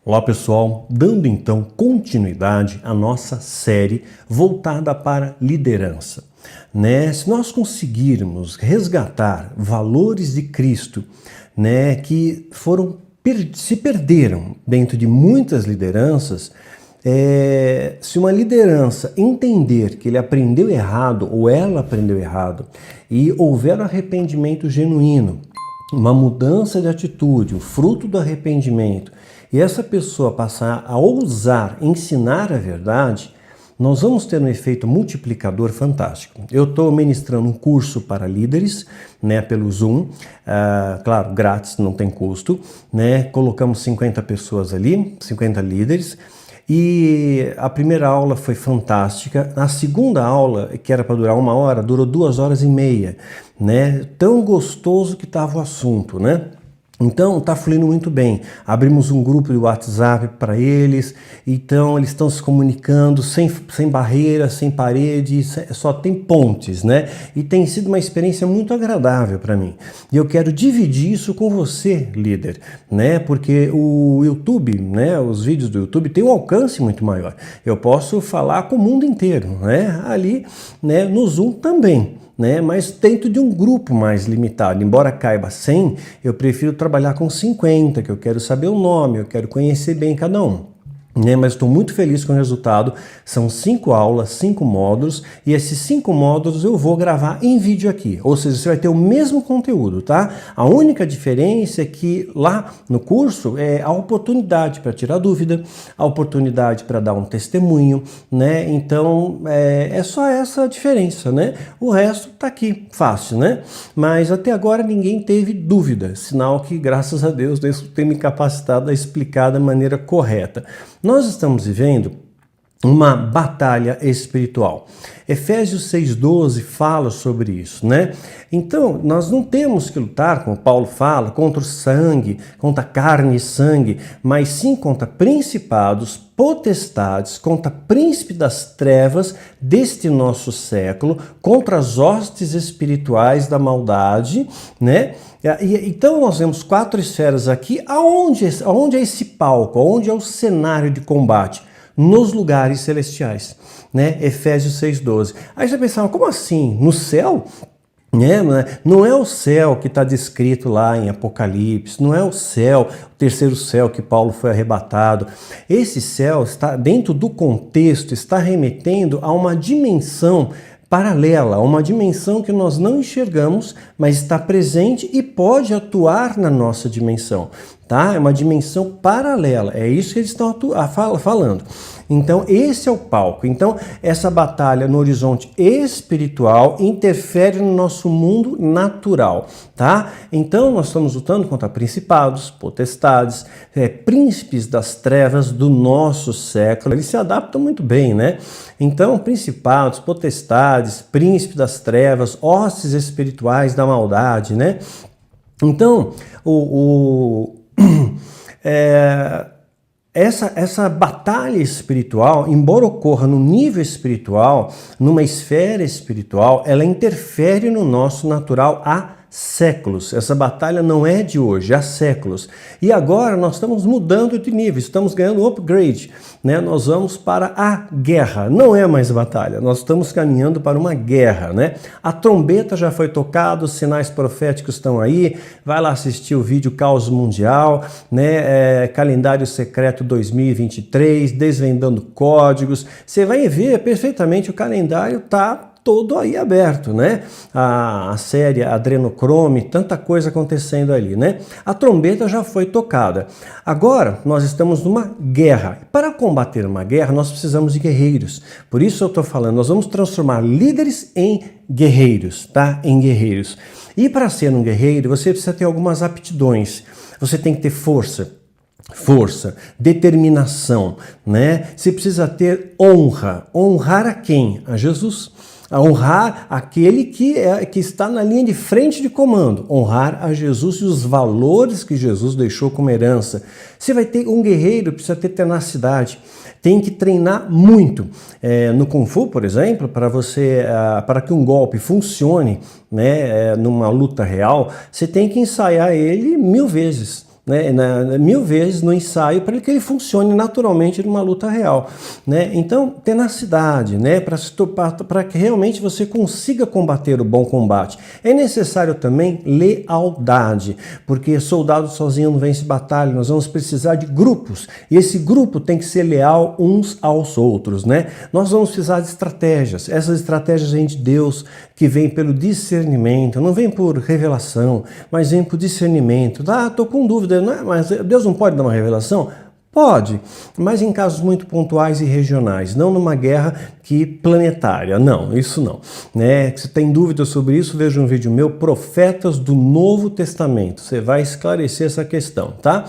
Olá pessoal, dando então continuidade à nossa série voltada para liderança. Se nós conseguirmos resgatar valores de Cristo, que se perderam dentro de muitas lideranças, se uma liderança entender que ele aprendeu errado ou ela aprendeu errado e houver arrependimento genuíno, uma mudança de atitude, o fruto do arrependimento, e essa pessoa passar a ousar ensinar a verdade, nós vamos ter um efeito multiplicador fantástico. Eu estou ministrando um curso para líderes, pelo Zoom, claro, grátis, não tem custo, colocamos 50 pessoas ali, 50 líderes, e a primeira aula foi fantástica. A segunda aula, que era para durar 1 hora, durou 2 horas e meia, Tão gostoso que estava o assunto, Então, está fluindo muito bem. Abrimos um grupo de WhatsApp para eles, então eles estão se comunicando sem barreiras, sem paredes, só tem pontes, E tem sido uma experiência muito agradável para mim. E eu quero dividir isso com você, líder, Porque o YouTube, os vídeos do YouTube têm um alcance muito maior. Eu posso falar com o mundo inteiro, Ali, no Zoom também. Mas dentro de um grupo mais limitado. Embora caiba 100, eu prefiro trabalhar com 50, que eu quero saber o nome, eu quero conhecer bem cada um. Mas estou muito feliz com o resultado. São 5 aulas, 5 módulos, e esses 5 módulos eu vou gravar em vídeo aqui, ou seja, você vai ter o mesmo conteúdo, tá? A única diferença é que lá no curso é a oportunidade para tirar dúvida, a oportunidade para dar um testemunho, Então é só essa a diferença, O resto tá aqui, fácil, Mas até agora ninguém teve dúvida, sinal que, graças a Deus tem me capacitado a explicar da maneira correta. Nós estamos vivendo uma batalha espiritual. Efésios 6,12 fala sobre isso, Então, nós não temos que lutar, como Paulo fala, contra o sangue, contra carne e sangue, mas sim contra principados, potestades, contra príncipe das trevas deste nosso século, contra as hostes espirituais da maldade, Então nós vemos 4 esferas aqui. Aonde é esse palco? Aonde é o cenário de combate? Nos lugares celestiais, Efésios 6,12. Aí você pensava, como assim? No céu? Não é o céu que está descrito lá em Apocalipse, não é o céu, o terceiro céu que Paulo foi arrebatado. Esse céu está dentro do contexto, está remetendo a uma dimensão paralela, uma dimensão que nós não enxergamos, mas está presente e pode atuar na nossa dimensão, tá? É uma dimensão paralela, é isso que eles estão falando. Então, esse é o palco. Então, essa batalha no horizonte espiritual interfere no nosso mundo natural, tá? Então, nós estamos lutando contra principados, potestades, príncipes das trevas do nosso século. Eles se adaptam muito bem, Então, principados, potestades, príncipes das trevas, hostes espirituais da maldade, Então, essa batalha espiritual, embora ocorra no nível espiritual, numa esfera espiritual, ela interfere no nosso natural há séculos. Essa batalha não é de hoje, há séculos. E agora nós estamos mudando de nível, estamos ganhando um upgrade, Nós vamos para a guerra. Não é mais batalha, nós estamos caminhando para uma guerra, A trombeta já foi tocada, os sinais proféticos estão aí. Vai lá assistir o vídeo Caos Mundial, Calendário Secreto 2023, desvendando códigos. Você vai ver perfeitamente, o calendário tá todo aí aberto, A série Adrenochrome, tanta coisa acontecendo ali, A trombeta já foi tocada. Agora, nós estamos numa guerra. Para combater uma guerra, nós precisamos de guerreiros. Por isso eu estou falando, nós vamos transformar líderes em guerreiros, tá? Em guerreiros. E para ser um guerreiro, você precisa ter algumas aptidões. Você tem que ter força, determinação, Você precisa ter honra. Honrar a quem? A Jesus. A honrar aquele que está na linha de frente de comando, honrar a Jesus e os valores que Jesus deixou como herança. Você vai ter um guerreiro, precisa ter tenacidade, tem que treinar muito. No Kung Fu, por exemplo, para que um golpe funcione, numa luta real, você tem que ensaiar ele 1000 vezes. né, mil vezes no ensaio para que ele funcione naturalmente numa luta real, né? Então, tenacidade, né, para que realmente você consiga combater o bom combate. É necessário também lealdade, porque soldado sozinho não vence batalha, nós vamos precisar de grupos, e esse grupo tem que ser leal uns aos outros, né? Nós vamos precisar de estratégias, essas estratégias vêm de Deus, que vem pelo discernimento, não vem por revelação, mas vem por discernimento. Ah, estou com dúvida, não é? Mas Deus não pode dar uma revelação? Pode, mas em casos muito pontuais e regionais, não numa guerra planetária, não, isso não. Né? Se tem dúvida sobre isso, veja um vídeo meu, Profetas do Novo Testamento, você vai esclarecer essa questão, tá?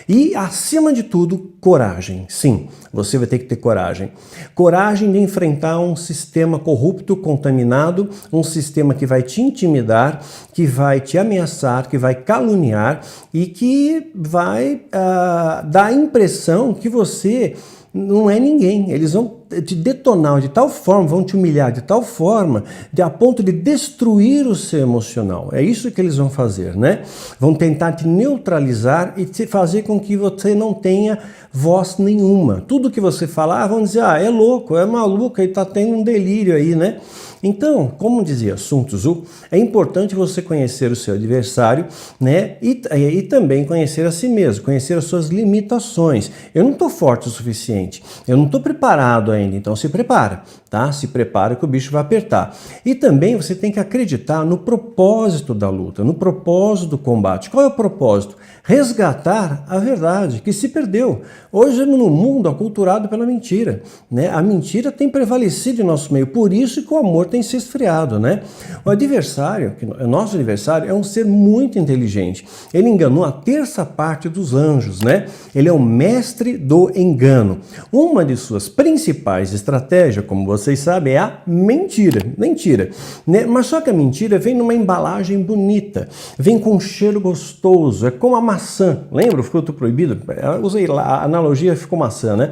E, acima de tudo, coragem. Sim, você vai ter que ter coragem. Coragem de enfrentar um sistema corrupto, contaminado, um sistema que vai te intimidar, que vai te ameaçar, que vai caluniar e que vai dar a impressão que você não é ninguém. Eles vão te detonar de tal forma, vão te humilhar de tal forma, a ponto de destruir o seu emocional. É isso que eles vão fazer, né? Vão tentar te neutralizar e te fazer com que você não tenha voz nenhuma. Tudo que você falar, vão dizer, é louco, é maluco, ele tá tendo um delírio aí, né? Então, como dizia Sun Tzu, é importante você conhecer o seu adversário, né? E também conhecer a si mesmo, conhecer as suas limitações. Eu não estou forte o suficiente, eu não estou preparado ainda, então se prepara, tá? Se prepara que o bicho vai apertar. E também você tem que acreditar no propósito da luta, no propósito do combate. Qual é o propósito? Resgatar a verdade que se perdeu. Hoje no mundo aculturado pela mentira, né? A mentira tem prevalecido em nosso meio, por isso que o amor tem se esfriado, né? O adversário, o nosso adversário, é um ser muito inteligente. Ele enganou a terça parte dos anjos, né? Ele é o mestre do engano. Uma de suas principais estratégias, como vocês sabem, é a mentira. Mentira, né? Mas só que a mentira vem numa embalagem bonita, vem com um cheiro gostoso, é como a maçã. Lembra o fruto proibido? Eu usei lá, a analogia ficou maçã, né?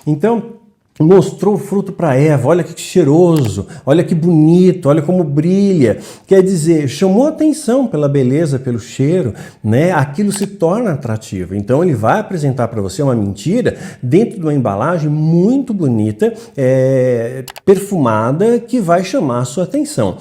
Então, mostrou o fruto para Eva, olha que cheiroso, olha que bonito, olha como brilha. Quer dizer, chamou atenção pela beleza, pelo cheiro, né? Aquilo se torna atrativo. Então ele vai apresentar para você uma mentira dentro de uma embalagem muito bonita, perfumada, que vai chamar a sua atenção.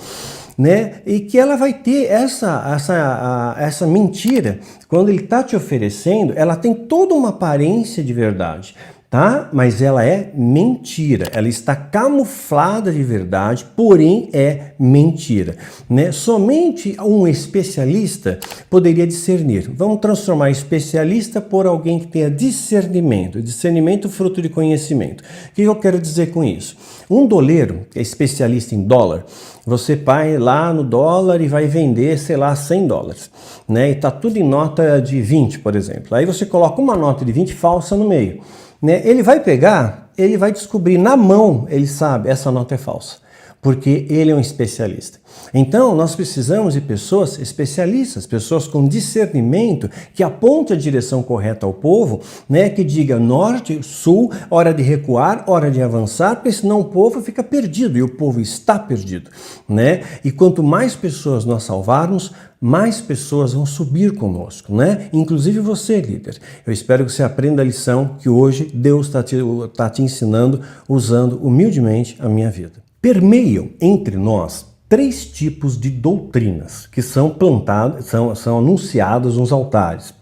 Né? E que ela vai ter essa mentira, quando ele está te oferecendo, ela tem toda uma aparência de verdade, tá? Mas ela é mentira, ela está camuflada de verdade, porém é mentira, né? Somente um especialista poderia discernir. Vamos transformar especialista por alguém que tenha discernimento, discernimento fruto de conhecimento. O que eu quero dizer com isso? Um doleiro, que é especialista em dólar, você vai lá no dólar e vai vender, sei lá, $100, né? E tá tudo em nota de 20, por exemplo. Aí você coloca uma nota de 20 falsa no meio, né? Ele vai pegar, ele vai descobrir na mão, ele sabe, essa nota é falsa, porque ele é um especialista. Então, nós precisamos de pessoas especialistas, pessoas com discernimento, que apontem a direção correta ao povo, né? Que diga norte, sul, hora de recuar, hora de avançar, porque senão o povo fica perdido, e o povo está perdido, né? E quanto mais pessoas nós salvarmos, mais pessoas vão subir conosco, né? Inclusive você, líder. Eu espero que você aprenda a lição que hoje Deus está te ensinando, usando humildemente a minha vida. Permeiam entre nós 3 tipos de doutrinas que são plantadas, são anunciadas nos altares.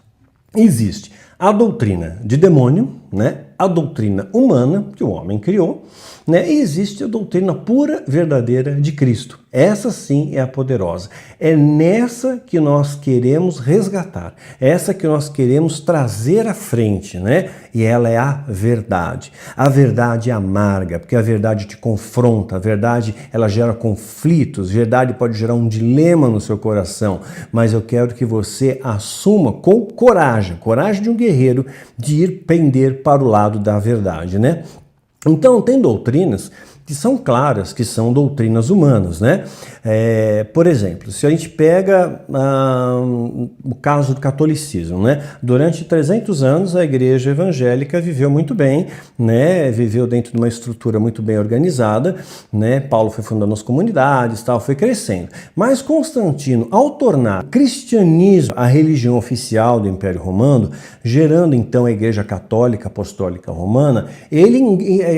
Existe a doutrina de demônio, né? A doutrina humana que o homem criou, né? E existe a doutrina pura, verdadeira de Cristo. Essa sim é a poderosa. É nessa que nós queremos resgatar, essa que nós queremos trazer à frente, né? E ela é a verdade. A verdade é amarga, porque a verdade te confronta, a verdade ela gera conflitos, a verdade pode gerar um dilema no seu coração, mas eu quero que você assuma com coragem de um guerreiro, de ir pender para o lado da verdade, né? Então, tem doutrinas que são claras, que são doutrinas humanas, né? Por exemplo, se a gente pega o caso do catolicismo, né? Durante 300 anos a igreja evangélica viveu muito bem, né? Viveu dentro de uma estrutura muito bem organizada, né? Paulo foi fundando as comunidades, tal, foi crescendo. Mas Constantino, ao tornar o cristianismo a religião oficial do Império Romano, gerando então a Igreja Católica Apostólica Romana, ele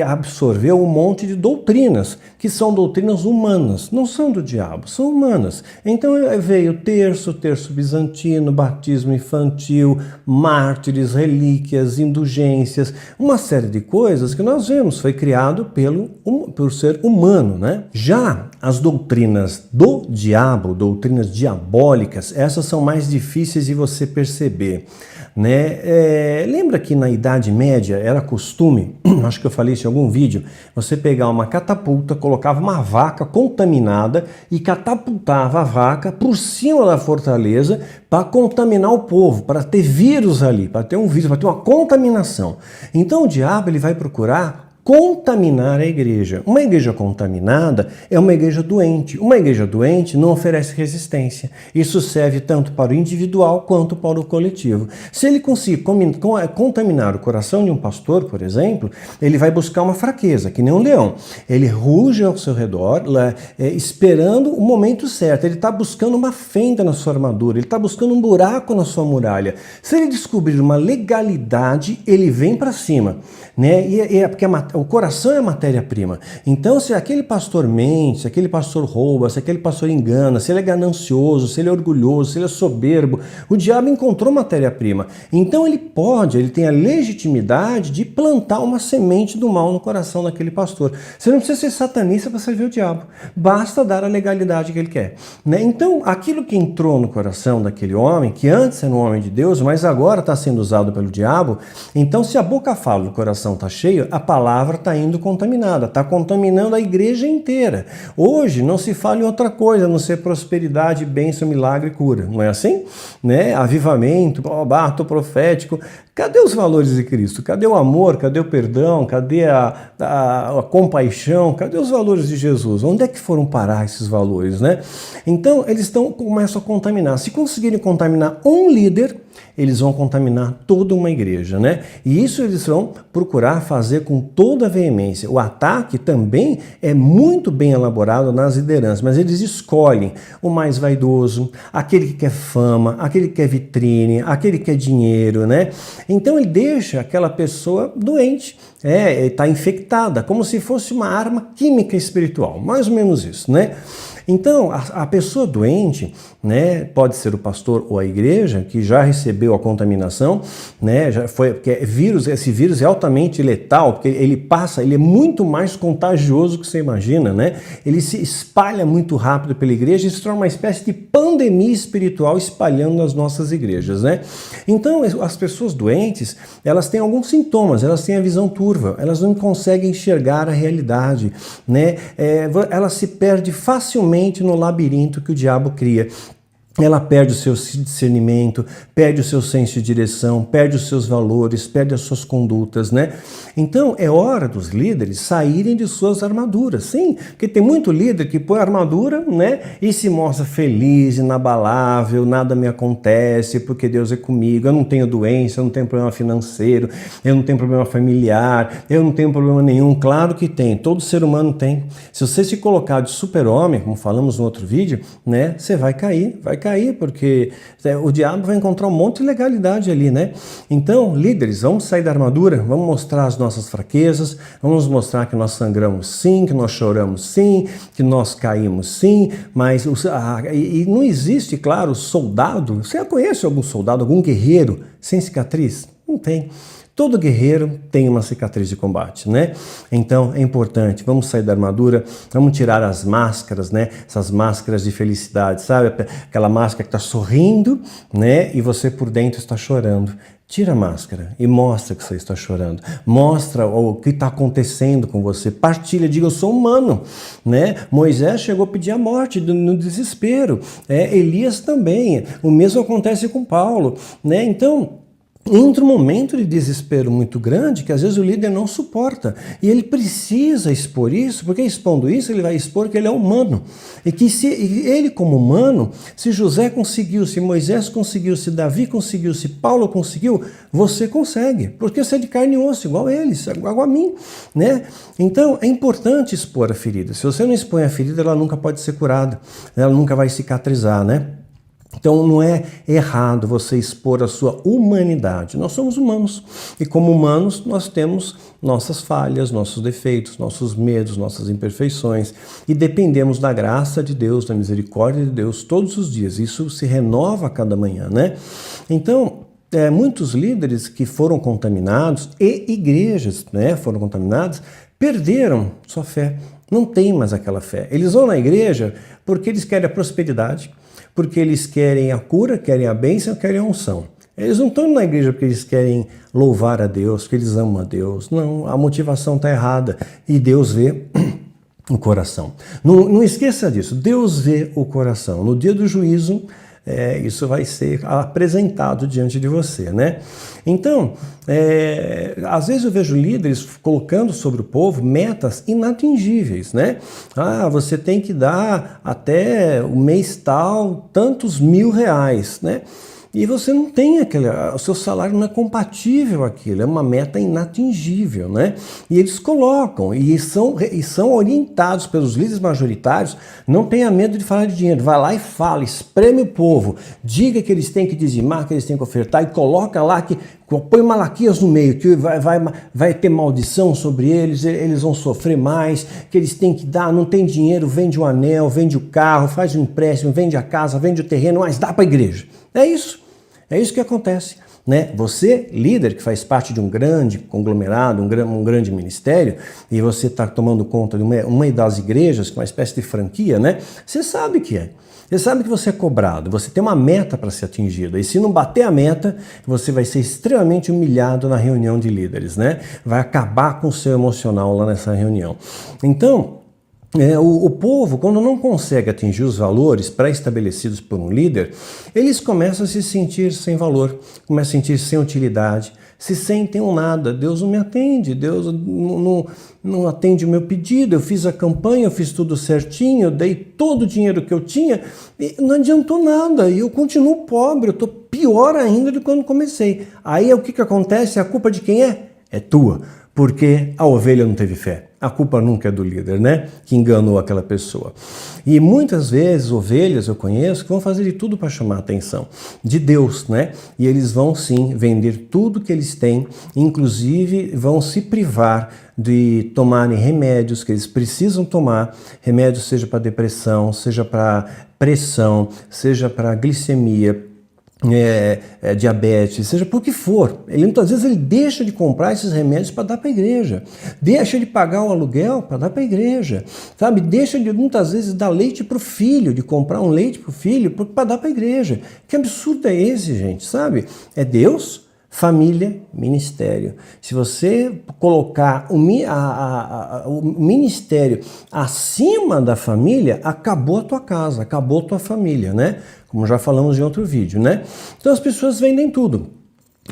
absorveu um monte de doutrinas, que são doutrinas humanas, não são do diabo, são humanas. Então veio o terço bizantino, batismo infantil, mártires, relíquias, indulgências, uma série de coisas que nós vemos, foi criado por ser humano, né? Já as doutrinas do diabo, doutrinas diabólicas, essas são mais difíceis de você perceber, né? Lembra que na Idade Média era costume, acho que eu falei isso em algum vídeo, você pegar uma catapulta, colocava uma vaca contaminada e catapultava a vaca por cima da fortaleza para contaminar o povo, para ter vírus ali, para ter um vírus, para ter uma contaminação. Então o diabo ele vai procurar contaminar a igreja. Uma igreja contaminada é uma igreja doente. Uma igreja doente não oferece resistência. Isso serve tanto para o individual quanto para o coletivo. Se ele conseguir contaminar o coração de um pastor, por exemplo, ele vai buscar uma fraqueza, que nem um leão. Ele ruge ao seu redor, esperando o momento certo. Ele está buscando uma fenda na sua armadura, ele está buscando um buraco na sua muralha. Se ele descobrir uma legalidade, ele vem para cima, né? E é porque o coração é a matéria-prima. Então, se aquele pastor mente, se aquele pastor rouba, se aquele pastor engana, se ele é ganancioso, se ele é orgulhoso, se ele é soberbo, o diabo encontrou matéria-prima. Então, ele tem a legitimidade de plantar uma semente do mal no coração daquele pastor. Você não precisa ser satanista para servir o diabo. Basta dar a legalidade que ele quer, né? Então, aquilo que entrou no coração daquele homem, que antes era um homem de Deus, mas agora está sendo usado pelo diabo, então, se a boca fala e o coração está cheio, a palavra está indo contaminada, está contaminando a igreja inteira. Hoje não se fala em outra coisa, a não ser prosperidade, bênção, milagre e cura. Não é assim? Né? Avivamento, ato profético. Cadê os valores de Cristo? Cadê o amor? Cadê o perdão? Cadê a compaixão? Cadê os valores de Jesus? Onde é que foram parar esses valores, né? Então, eles começam a contaminar. Se conseguirem contaminar um líder, eles vão contaminar toda uma igreja, né? E isso eles vão procurar fazer com toda a veemência. O ataque também é muito bem elaborado nas lideranças, mas eles escolhem o mais vaidoso, aquele que quer fama, aquele que quer vitrine, aquele que quer dinheiro, né? Então ele deixa aquela pessoa doente, está infectada, como se fosse uma arma química espiritual, mais ou menos isso, né? Então, a pessoa doente, né, pode ser o pastor ou a igreja, que já recebeu a contaminação, né, porque esse vírus é altamente letal, porque ele é muito mais contagioso do que você imagina, né? Ele se espalha muito rápido pela igreja e se torna uma espécie de pandemia espiritual espalhando nas nossas igrejas, né? Então, as pessoas doentes, elas têm alguns sintomas, elas têm a visão turva, elas não conseguem enxergar a realidade, né? Ela se perde facilmente no labirinto que o diabo cria. Ela perde o seu discernimento, perde o seu senso de direção, perde os seus valores, perde as suas condutas, né? Então, é hora dos líderes saírem de suas armaduras, sim, porque tem muito líder que põe a armadura, né, e se mostra feliz, inabalável, nada me acontece, porque Deus é comigo, eu não tenho doença, eu não tenho problema financeiro, eu não tenho problema familiar, eu não tenho problema nenhum. Claro que tem, todo ser humano tem. Se você se colocar de super-homem, como falamos no outro vídeo, né, você vai cair, porque o diabo vai encontrar um monte de legalidade ali, né? Então, líderes, vamos sair da armadura, vamos mostrar as nossas fraquezas, vamos mostrar que nós sangramos sim, que nós choramos sim, que nós caímos sim, mas e não existe, claro, soldado. Você conhece algum soldado, algum guerreiro sem cicatriz? Não tem. Todo guerreiro tem uma cicatriz de combate, né? Então é importante, vamos sair da armadura, vamos tirar as máscaras, né? Essas máscaras de felicidade, sabe? Aquela máscara que está sorrindo, né? E você por dentro está chorando. Tira a máscara e mostra que você está chorando. Mostra o que está acontecendo com você. Partilha, diga, eu sou humano, né? Moisés chegou a pedir a morte no desespero. Elias também. O mesmo acontece com Paulo, né? Então, entra um momento de desespero muito grande que às vezes o líder não suporta. E ele precisa expor isso, porque expondo isso ele vai expor que ele é humano. E que se ele como humano, se José conseguiu, se Moisés conseguiu, se Davi conseguiu, se Paulo conseguiu, você consegue. Porque você é de carne e osso, igual eles, igual a mim, né? Então é importante expor a ferida. Se você não expõe a ferida, ela nunca pode ser curada. Ela nunca vai cicatrizar, né? Então não é errado você expor a sua humanidade. Nós somos humanos e como humanos nós temos nossas falhas, nossos defeitos, nossos medos, nossas imperfeições e dependemos da graça de Deus, da misericórdia de Deus todos os dias. Isso se renova a cada manhã, né? Então, muitos líderes que foram contaminados e igrejas, né, foram contaminadas, perderam sua fé. Não tem mais aquela fé. Eles vão na igreja porque eles querem a prosperidade, porque eles querem a cura, querem a bênção, querem a unção. Eles não estão na igreja porque eles querem louvar a Deus, porque eles amam a Deus. Não, a motivação está errada e Deus vê o coração. Não esqueça disso, Deus vê o coração. No dia do juízo, isso vai ser apresentado diante de você, né? Então, às vezes eu vejo líderes colocando sobre o povo metas inatingíveis, né? Ah, você tem que dar até o mês tal tantos R$1.000, né? E você não tem o seu salário não é compatível àquilo, é uma meta inatingível, né? E eles colocam, e são orientados pelos líderes majoritários, não tenha medo de falar de dinheiro, vai lá e fala, espreme o povo, diga que eles têm que dizimar, que eles têm que ofertar, e coloca lá que põe Malaquias no meio, que vai ter maldição sobre eles, eles vão sofrer mais, que eles têm que dar, não tem dinheiro, vende o anel, vende o carro, faz um empréstimo, vende a casa, vende o terreno, mas dá para a igreja. É isso que acontece, né? Você, líder, que faz parte de um grande conglomerado, um grande ministério, e você está tomando conta de uma das igrejas, uma espécie de franquia, né? Você sabe que é. Você sabe que você é cobrado, você tem uma meta para ser atingida, e se não bater a meta, você vai ser extremamente humilhado na reunião de líderes, né? Vai acabar com o seu emocional lá nessa reunião. Então, o povo, quando não consegue atingir os valores pré-estabelecidos por um líder, eles começam a se sentir sem valor, começam a sentir sem utilidade, se sentem um nada. Deus não me atende, Deus não atende o meu pedido, eu fiz a campanha, eu fiz tudo certinho, eu dei todo o dinheiro que eu tinha e não adiantou nada, e eu continuo pobre, eu estou pior ainda do que quando comecei. Aí o que acontece? A culpa de quem é? É tua, porque a ovelha não teve fé. A culpa nunca é do líder, né? Que enganou aquela pessoa. E muitas vezes, ovelhas eu conheço que vão fazer de tudo para chamar a atenção de Deus, né? E eles vão sim vender tudo que eles têm, inclusive vão se privar de tomarem remédios que eles precisam tomar, remédios seja para depressão, seja para pressão, seja para glicemia, diabetes, seja por que for. Muitas vezes ele deixa de comprar esses remédios para dar para a igreja, deixa de pagar o aluguel para dar para a igreja, sabe? Deixa de muitas vezes dar leite para o filho, de comprar um leite para o filho para dar para a igreja. Que absurdo é esse, gente, sabe? É Deus, família, ministério. Se você colocar o ministério acima da família, acabou a tua casa, acabou a tua família, né? Como já falamos em outro vídeo, né? Então as pessoas vendem tudo.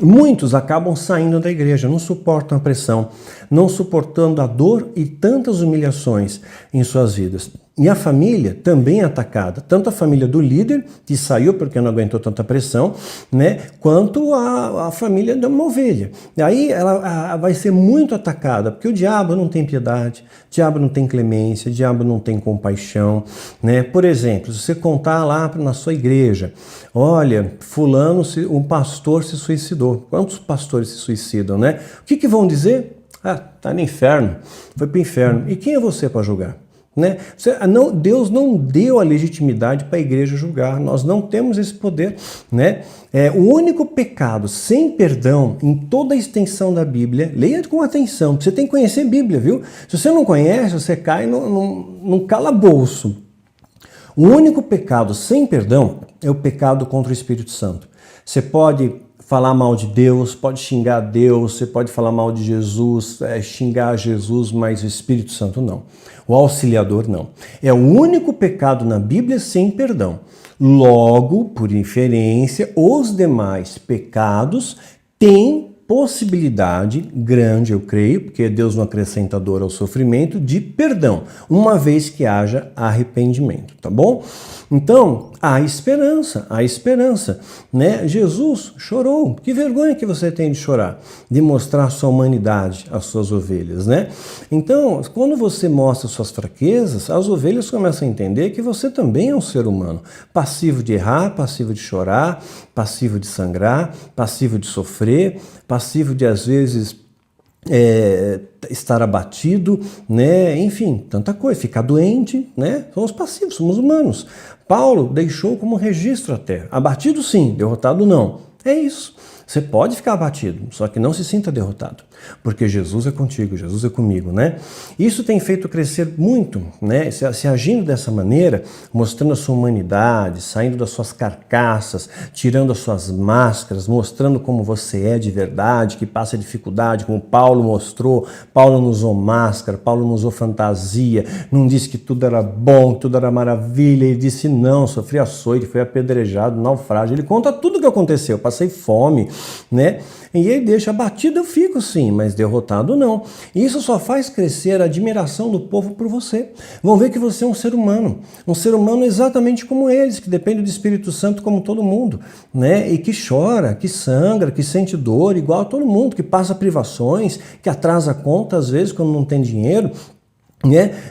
Muitos acabam saindo da igreja, não suportam a pressão, não suportando a dor e tantas humilhações em suas vidas. E a família também é atacada, tanto a família do líder, que saiu porque não aguentou tanta pressão, né, quanto a família de uma ovelha. E aí ela vai ser muito atacada, porque o diabo não tem piedade, o diabo não tem clemência, o diabo não tem compaixão, né? Por exemplo, se você contar lá na sua igreja, olha, fulano, um pastor se suicidou. Quantos pastores se suicidam, né? O que vão dizer? Ah, tá no inferno, foi para o inferno. E quem é você para julgar? Né? Deus não deu a legitimidade para a igreja julgar, nós não temos esse poder, né? O único pecado sem perdão em toda a extensão da Bíblia, leia com atenção, você tem que conhecer a Bíblia, viu? Se você não conhece, você cai num calabouço. O único pecado sem perdão é o pecado contra o Espírito Santo. Você pode falar mal de Deus, pode xingar Deus, você pode falar mal de Jesus, xingar Jesus, mas o Espírito Santo não. O auxiliador não. É o único pecado na Bíblia sem perdão. Logo, por inferência, os demais pecados tem possibilidade grande, eu creio, porque Deus não acrescenta dor ao sofrimento, de perdão, uma vez que haja arrependimento, tá bom? Então, há esperança, né? Jesus chorou. Que vergonha que você tem de chorar, de mostrar sua humanidade às suas ovelhas, né? Então, quando você mostra suas fraquezas, as ovelhas começam a entender que você também é um ser humano, passivo de errar, passivo de chorar, passivo de sangrar, passivo de sofrer, passivo de, às vezes, estar abatido, né? Enfim, tanta coisa, ficar doente, né? Somos passivos, somos humanos. Paulo deixou como registro até, abatido sim, derrotado não. É isso. Você pode ficar abatido, só que não se sinta derrotado, porque Jesus é contigo, Jesus é comigo, né? Isso tem feito crescer muito, né? Se agindo dessa maneira, mostrando a sua humanidade, saindo das suas carcaças, tirando as suas máscaras, mostrando como você é de verdade, que passa dificuldade, como Paulo mostrou. Paulo não usou máscara, Paulo não usou fantasia, não disse que tudo era bom, que tudo era maravilha. Ele disse não, sofri açoite, foi apedrejado, naufrágio. Ele conta tudo o que aconteceu, passei fome, né? E ele deixa abatido, eu fico sim, mas derrotado não. E isso só faz crescer a admiração do povo por você. Vão ver que você é um ser humano exatamente como eles, que depende do Espírito Santo como todo mundo, né? E que chora, que sangra, que sente dor, igual a todo mundo, que passa privações, que atrasa a conta às vezes quando não tem dinheiro.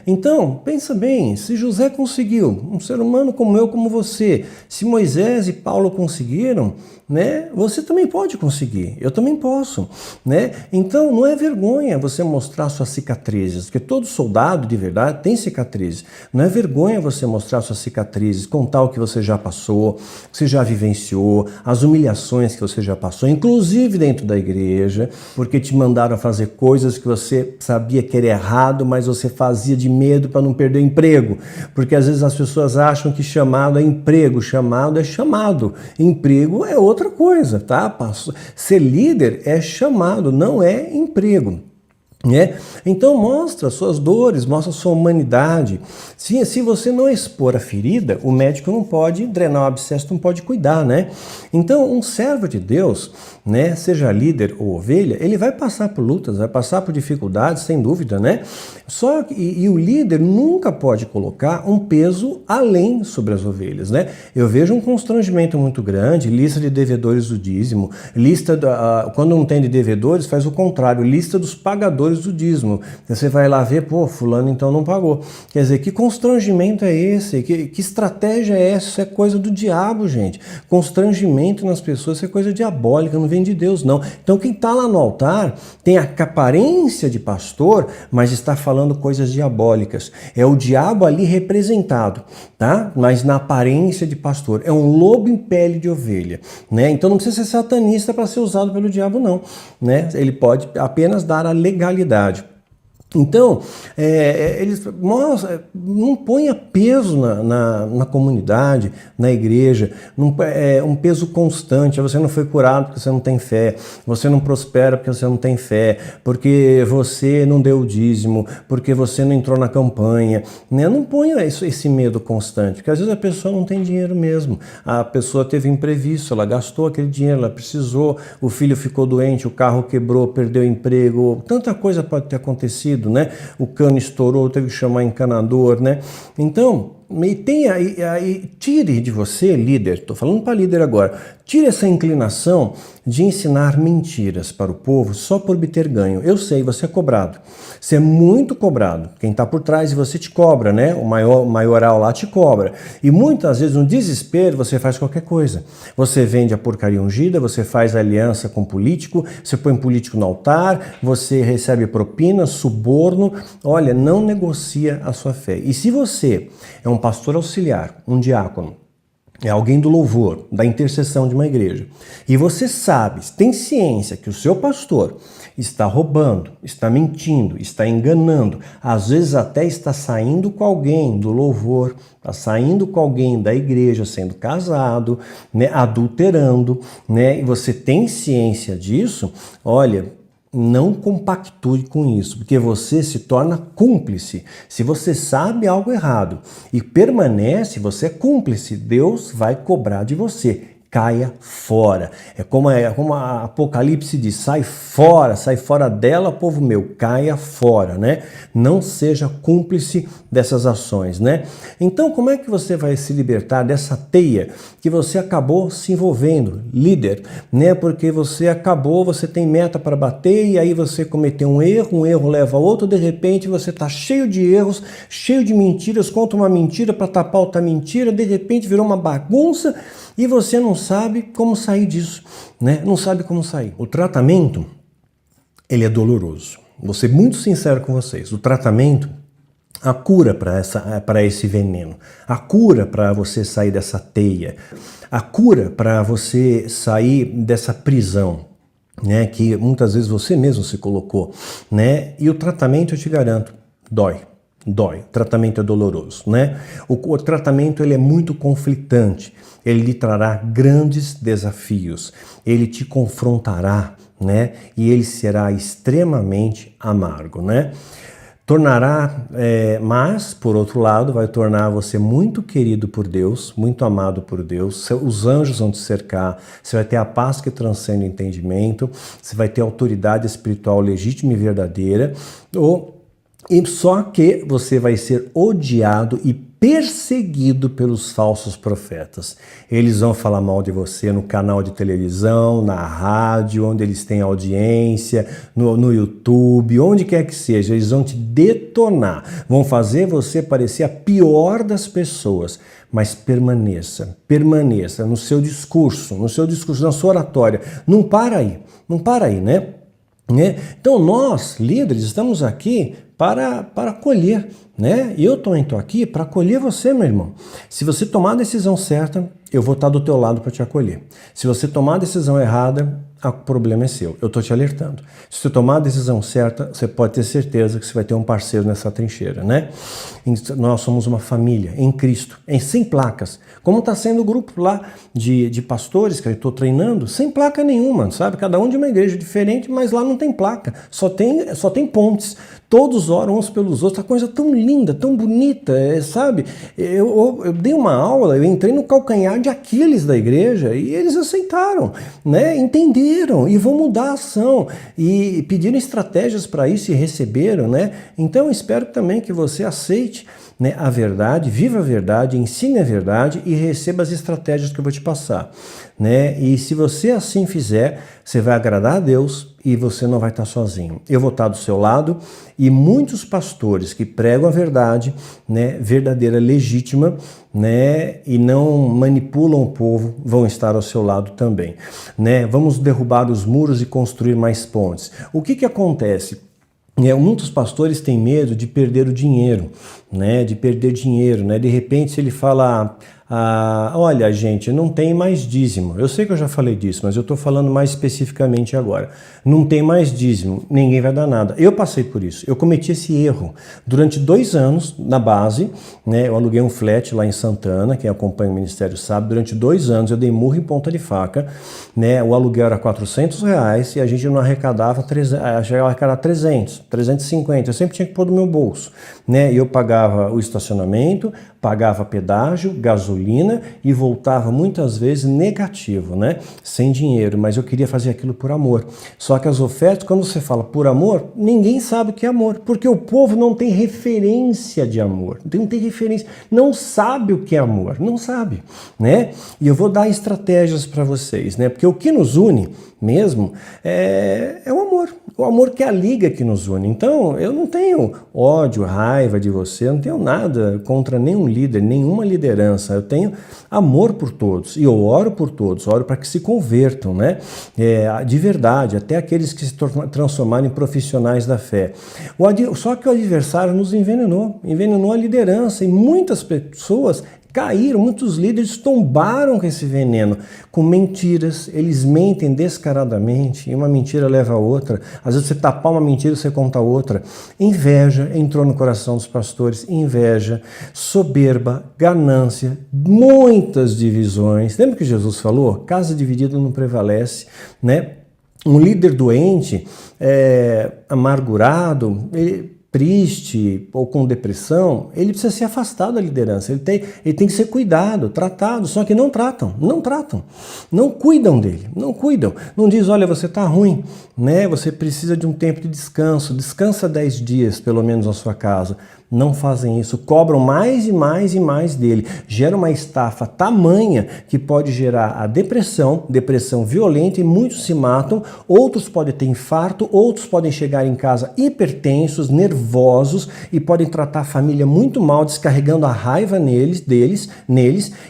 Então, pensa bem, se José conseguiu, um ser humano como eu, como você, se Moisés e Paulo conseguiram, né, você também pode conseguir, eu também posso, né? Então, não é vergonha você mostrar suas cicatrizes, porque todo soldado de verdade tem cicatrizes. Não é vergonha você mostrar suas cicatrizes, contar o que você já passou, que você já vivenciou, as humilhações que você já passou, inclusive dentro da igreja, porque te mandaram fazer coisas que você sabia que era errado, mas você fazia de medo para não perder o emprego, porque às vezes as pessoas acham que chamado é emprego, chamado é chamado, emprego é outra coisa, tá? Ser líder é chamado, não é emprego. Então mostra suas dores, mostra sua humanidade. Se você não expor a ferida, o médico não pode drenar o abscesso, não pode cuidar, né? Então um servo de Deus, né, seja líder ou ovelha, ele vai passar por lutas, vai passar por dificuldades, sem dúvida, né? Só que e o líder nunca pode colocar um peso além sobre as ovelhas, né? Eu vejo um constrangimento muito grande, lista de devedores do dízimo, quando não tem de devedores, faz o contrário, lista dos pagadores do dízimo. Você vai lá ver, pô, fulano então não pagou. Quer dizer, que constrangimento é esse? Que estratégia é essa? Isso é coisa do diabo, gente. Constrangimento nas pessoas, isso é coisa diabólica, não vem de Deus, não. Então quem está lá no altar tem a aparência de pastor, mas está falando coisas diabólicas. É o diabo ali representado, tá? Mas na aparência de pastor. É um lobo em pele de ovelha, né? Então não precisa ser satanista para ser usado pelo diabo, não, né? Ele pode apenas dar a legalidade. Então, eles não ponha peso na comunidade, na igreja, um peso constante. Você não foi curado porque você não tem fé, você não prospera porque você não tem fé, porque você não deu o dízimo, porque você não entrou na campanha, né? Não ponha esse medo constante, porque às vezes a pessoa não tem dinheiro mesmo, a pessoa teve imprevisto, ela gastou aquele dinheiro, ela precisou, o filho ficou doente, o carro quebrou, perdeu o emprego, tanta coisa pode ter acontecido, né? O cano estourou, teve que chamar encanador, né? Então, tire de você, líder, estou falando para líder agora, tire essa inclinação de ensinar mentiras para o povo só por obter ganho. Eu sei, você é cobrado, você é muito cobrado, quem está por trás de você te cobra, né? O maioral lá te cobra, e muitas vezes no desespero você faz qualquer coisa, você vende a porcaria ungida, você faz aliança com político, você põe político no altar, você recebe propina, suborno, olha, não negocia a sua fé. E se você é um pastor auxiliar, um diácono, é alguém do louvor, da intercessão de uma igreja, e você sabe, tem ciência que o seu pastor está roubando, está mentindo, está enganando, às vezes até está saindo com alguém do louvor, está saindo com alguém da igreja, sendo casado, né, adulterando, né, e você tem ciência disso, olha, não compactue com isso, porque você se torna cúmplice. Se você sabe algo errado e permanece, você é cúmplice. Deus vai cobrar de você. caia fora. É como a Apocalipse diz, sai fora dela, povo meu, caia fora, né? Não seja cúmplice dessas ações, né? Então, como é que você vai se libertar dessa teia que você acabou se envolvendo, líder, né? Porque você tem meta para bater e aí você cometeu um erro leva a outro, de repente você está cheio de erros, cheio de mentiras, conta uma mentira para tapar outra mentira, de repente virou uma bagunça e você não sabe como sair disso, né? Não sabe como sair. O tratamento, ele é doloroso. Vou ser muito sincero com vocês. O tratamento, a cura para esse veneno, a cura para você sair dessa teia, a cura para você sair dessa prisão, né? Que muitas vezes você mesmo se colocou, né? E o tratamento, eu te garanto, dói. O tratamento é doloroso, né? O tratamento ele é muito conflitante, ele lhe trará grandes desafios, ele te confrontará, né? E ele será extremamente amargo, né? Mas, por outro lado, vai tornar você muito querido por Deus, muito amado por Deus, os anjos vão te cercar, você vai ter a paz que transcende o entendimento, você vai ter autoridade espiritual legítima e verdadeira, e só que você vai ser odiado e perseguido pelos falsos profetas. Eles vão falar mal de você no canal de televisão, na rádio, onde eles têm audiência, no YouTube, onde quer que seja. Eles vão te detonar, vão fazer você parecer a pior das pessoas. Mas permaneça no seu discurso, na sua oratória. Não para aí, né? Então nós, líderes, estamos aqui para acolher, né? Eu também estou aqui para acolher você, meu irmão. Se você tomar a decisão certa, eu vou estar do teu lado para te acolher. Se você tomar a decisão errada, o problema é seu. Eu estou te alertando. Se você tomar a decisão certa, você pode ter certeza que você vai ter um parceiro nessa trincheira, né? Nós somos uma família em Cristo, sem placas. Como está sendo o grupo lá de pastores que eu estou treinando, sem placa nenhuma, sabe? Cada um de uma igreja diferente, mas lá não tem placa. Só tem pontes. Todos oram uns pelos outros. A coisa tão linda, tão bonita, sabe? Eu dei uma aula, eu entrei no calcanhar de Aquiles da igreja e eles aceitaram, né? Entenderam e vão mudar a ação e pediram estratégias para isso e receberam, né? Então eu espero também que você aceite, né, a verdade, viva a verdade, ensine a verdade e receba as estratégias que eu vou te passar, né? E se você assim fizer, você vai agradar a Deus e você não vai estar sozinho. Eu vou estar do seu lado e muitos pastores que pregam a verdade, né, verdadeira, legítima, né, e não manipulam o povo, vão estar ao seu lado também, né? Vamos derrubar os muros e construir mais pontes. O que acontece? Muitos pastores têm medo de perder o dinheiro, né? De repente, se ele fala, olha, gente, não tem mais dízimo. Eu sei que eu já falei disso, mas eu estou falando mais especificamente agora. Não tem mais dízimo, ninguém vai dar nada. Eu passei por isso, eu cometi esse erro. Durante 2 anos, na base, né, eu aluguei um flat lá em Santana, quem acompanha o ministério sabe, durante 2 anos eu dei murro em ponta de faca, né? O aluguel era R$400 e a gente não arrecadava, chegava a arrecadar 300, 350, eu sempre tinha que pôr do meu bolso, né? Eu pagava o estacionamento, pagava pedágio, gasolina e voltava muitas vezes negativo, né? Sem dinheiro, mas eu queria fazer aquilo por amor. Só que as ofertas, quando você fala por amor, ninguém sabe o que é amor, porque o povo não tem referência de amor, não tem referência, não sabe o que é amor, não sabe, né? E eu vou dar estratégias para vocês, né? Porque o que nos une mesmo é o amor que é a liga que nos une. Então, eu não tenho ódio, raiva de você, eu não tenho nada contra nenhum líder, nenhuma liderança, eu tenho amor por todos e eu oro por todos, oro para que se convertam, né? De verdade, até aqueles que se transformaram em profissionais da fé. Só que o adversário nos envenenou a liderança e muitas pessoas caíram, muitos líderes tombaram com esse veneno, com mentiras, eles mentem descaradamente, e uma mentira leva a outra, às vezes você tapar uma mentira, você conta outra. Inveja entrou no coração dos pastores, inveja, soberba, ganância, muitas divisões. Lembra que Jesus falou? Casa dividida não prevalece, né? Um líder doente, amargurado, triste ou com depressão, ele precisa ser afastado da liderança, ele tem que ser cuidado, tratado, só que não tratam, não cuidam dele, não cuidam, não diz, olha, você está ruim, né? Você precisa de um tempo de descanso, descansa 10 dias pelo menos na sua casa. Não fazem isso, cobram mais e mais e mais dele, gera uma estafa tamanha que pode gerar a depressão violenta e muitos se matam, outros podem ter infarto, outros podem chegar em casa hipertensos, nervosos e podem tratar a família muito mal, descarregando a raiva neles,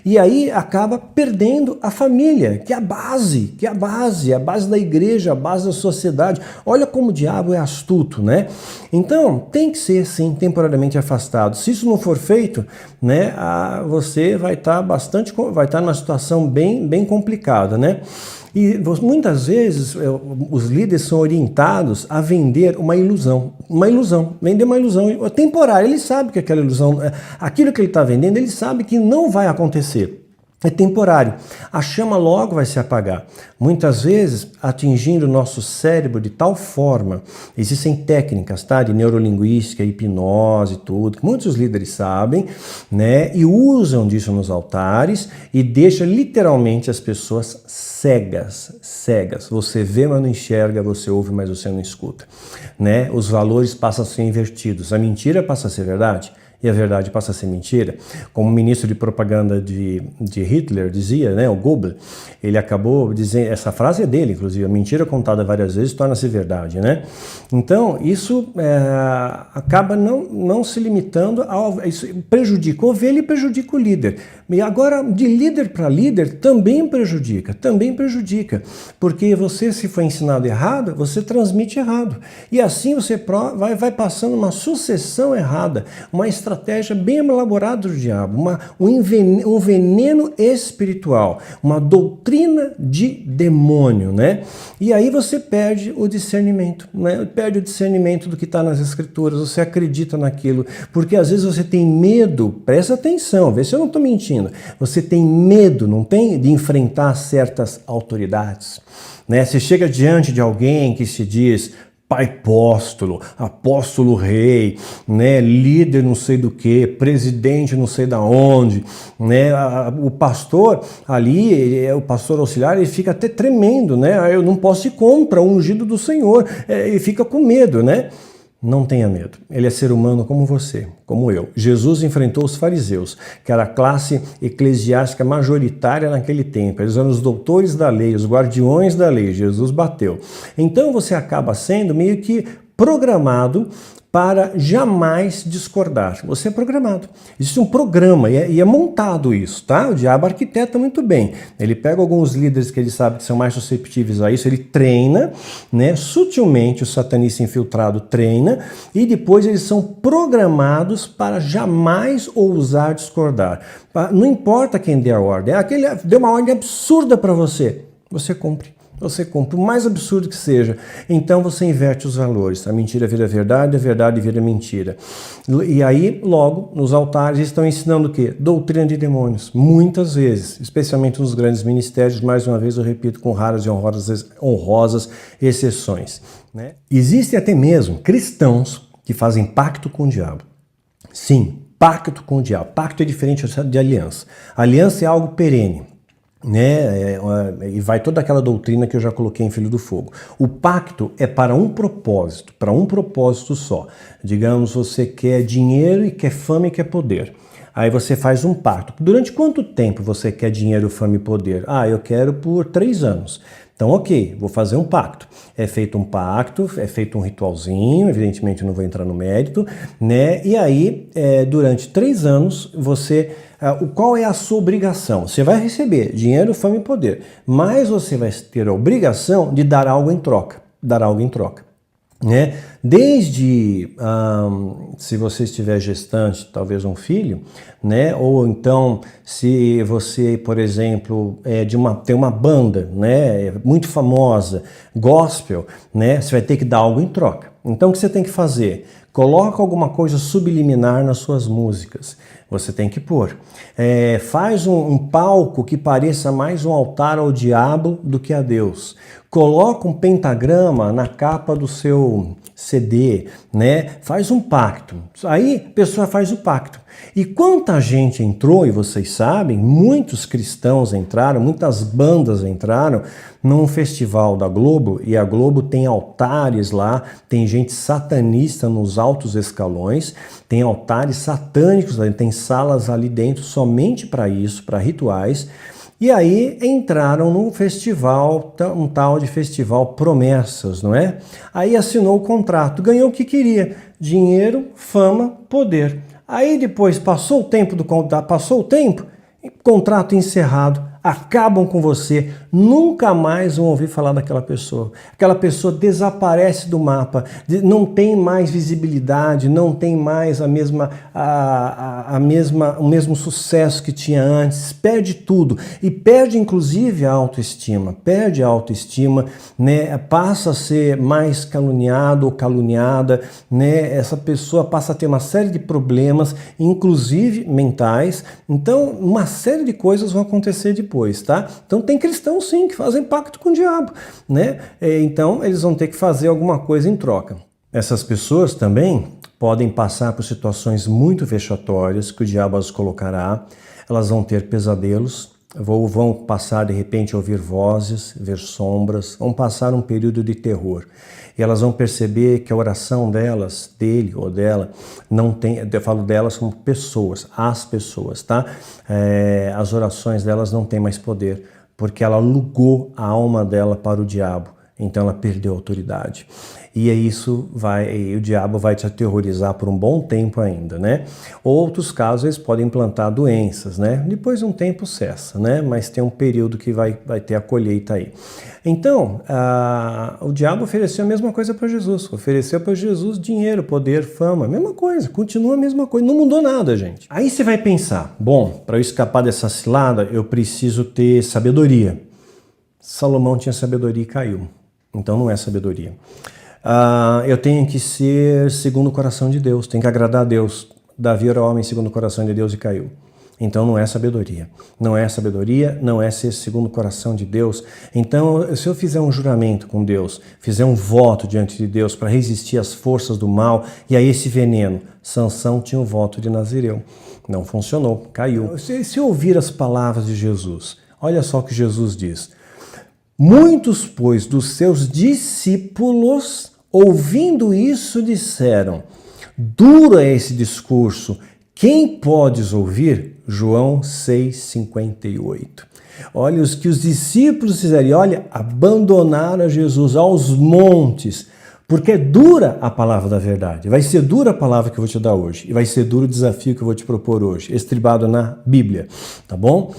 e aí acaba perdendo a família, que é a base da igreja, a base da sociedade. Olha como o diabo é astuto, né? Então, tem que ser, sim, temporariamente afastado. Se isso não for feito, né, você vai estar numa situação bem complicada, né? E muitas vezes os líderes são orientados a vender uma ilusão, vender uma ilusão temporária. Ele sabe que aquela ilusão, aquilo que ele está vendendo, ele sabe que não vai acontecer. É temporário. A chama logo vai se apagar. Muitas vezes, atingindo o nosso cérebro de tal forma, existem técnicas, tá, de neurolinguística, hipnose, tudo, que muitos líderes sabem, né, e usam disso nos altares e deixa literalmente as pessoas cegas. Você vê, mas não enxerga, você ouve, mas você não escuta, né? Os valores passam a ser invertidos. A mentira passa a ser verdade. E a verdade passa a ser mentira. Como o ministro de propaganda de Hitler dizia, né, o Goebbels, ele acabou dizendo, essa frase é dele, inclusive, a mentira contada várias vezes torna-se verdade, né? Então, isso acaba não se limitando, isso prejudica a ovelha e prejudica o líder. E agora, de líder para líder, também prejudica, porque você, se foi ensinado errado, você transmite errado. E assim você vai passando uma sucessão errada, uma estratégia bem elaborada do diabo, um veneno espiritual, uma doutrina de demônio, né? E aí você perde o discernimento, né? Perde o discernimento do que está nas escrituras, você acredita naquilo, porque às vezes você tem medo, presta atenção, vê se eu não estou mentindo, você tem medo, não tem, de enfrentar certas autoridades, né? Você chega diante de alguém que se diz pai apóstolo rei, né, líder não sei do que, presidente não sei da onde, né, o pastor ali, o pastor auxiliar, ele fica até tremendo, né, eu não posso ir contra o ungido do Senhor, ele fica com medo, né. Não tenha medo, ele é ser humano como você, como eu. Jesus enfrentou os fariseus, que era a classe eclesiástica majoritária naquele tempo. Eles eram os doutores da lei, os guardiões da lei. Jesus bateu. Então você acaba sendo meio que programado para jamais discordar. Você é programado. Existe um programa e é montado isso, tá? O diabo arquiteta muito bem. Ele pega alguns líderes que ele sabe que são mais susceptíveis a isso, ele treina, né? Sutilmente o satanista infiltrado treina e depois eles são programados para jamais ousar discordar. Não importa quem dê a ordem. Aquele deu uma ordem absurda para você. Você cumpre. Você cumpre, o mais absurdo que seja. Então você inverte os valores. A mentira vira verdade, a verdade vira mentira. E aí, logo, nos altares estão ensinando o quê? Doutrina de demônios. Muitas vezes, especialmente nos grandes ministérios, mais uma vez eu repito, com raras e honrosas exceções, né? Existem até mesmo cristãos que fazem pacto com o diabo. Sim, pacto com o diabo. Pacto é diferente de aliança. Aliança é algo perene, né? E vai toda aquela doutrina que eu já coloquei em Filho do Fogo. O pacto é para um propósito só. Digamos, você quer dinheiro e quer fama e quer poder. Aí você faz um pacto. Durante quanto tempo você quer dinheiro, fama e poder? Eu quero por 3 anos. Então, ok, vou fazer um pacto. É feito um pacto, é feito um ritualzinho, evidentemente eu não vou entrar no mérito, né? E aí, durante 3 anos, qual é a sua obrigação? Você vai receber dinheiro, fama e poder, mas você vai ter a obrigação de dar algo em troca. Né? Desde, se você estiver gestante, talvez um filho, né? Ou então, se você, por exemplo, tem uma banda, né? Muito famosa, gospel, né? Você vai ter que dar algo em troca. Então, o que você tem que fazer? Coloca alguma coisa subliminar nas suas músicas. Você tem que pôr. Faz um palco que pareça mais um altar ao diabo do que a Deus. Coloca um pentagrama na capa do seu ceder, né? Faz um pacto. Aí a pessoa faz o pacto. E quanta gente entrou, e vocês sabem, muitos cristãos entraram, muitas bandas entraram num festival da Globo, e a Globo tem altares lá, tem gente satanista nos altos escalões, tem altares satânicos, tem salas ali dentro somente para isso, para rituais. E aí entraram num festival, um tal de Festival Promessas, não é? Aí assinou o contrato, ganhou o que queria, dinheiro, fama, poder. Aí depois passou o tempo do contrato, contrato encerrado, acabam com você, nunca mais vão ouvir falar daquela pessoa. Aquela pessoa desaparece do mapa, não tem mais visibilidade, não tem mais o mesmo sucesso que tinha antes, perde tudo e perde inclusive a autoestima, né? Passa a ser mais caluniado ou caluniada, né? Essa pessoa passa a ter uma série de problemas, inclusive mentais. Então, uma série de coisas vão acontecer depois, tá? Então tem cristãos sim que fazem pacto com o diabo, né? Então eles vão ter que fazer alguma coisa em troca. Essas pessoas também podem passar por situações muito vexatórias que o diabo as colocará. Elas vão ter pesadelos, vão passar de repente a ouvir vozes, ver sombras, vão passar um período de terror. E elas vão perceber que a oração delas, dele ou dela, não tem, eu falo delas como pessoas, as pessoas, tá? As orações delas não têm mais poder, porque ela alugou a alma dela para o diabo, então ela perdeu a autoridade. E o diabo vai te aterrorizar por um bom tempo ainda, né? Outros casos, eles podem implantar doenças, né? Depois de um tempo cessa, né? Mas tem um período que vai ter a colheita aí. Então, o diabo ofereceu a mesma coisa para Jesus. Ofereceu para Jesus dinheiro, poder, fama, mesma coisa, continua a mesma coisa, não mudou nada, gente. Aí você vai pensar, bom, para eu escapar dessa cilada, eu preciso ter sabedoria. Salomão tinha sabedoria e caiu, então não é sabedoria. Eu tenho que ser segundo o coração de Deus, tenho que agradar a Deus. Davi era homem segundo o coração de Deus e caiu. Então não é sabedoria. Não é sabedoria, não é ser segundo o coração de Deus. Então, se eu fizer um juramento com Deus, fizer um voto diante de Deus para resistir às forças do mal e a esse veneno, Sansão tinha o voto de Nazireu. Não funcionou, caiu. Se ouvir as palavras de Jesus, olha só o que Jesus diz. Muitos, pois, dos seus discípulos, ouvindo isso, disseram: duro é esse discurso, quem podes ouvir? João 6,58. Olha os que os discípulos fizeram, olha, abandonaram a Jesus aos montes, porque é dura a palavra da verdade. Vai ser dura a palavra que eu vou te dar hoje, e vai ser duro o desafio que eu vou te propor hoje, estribado na Bíblia, tá bom?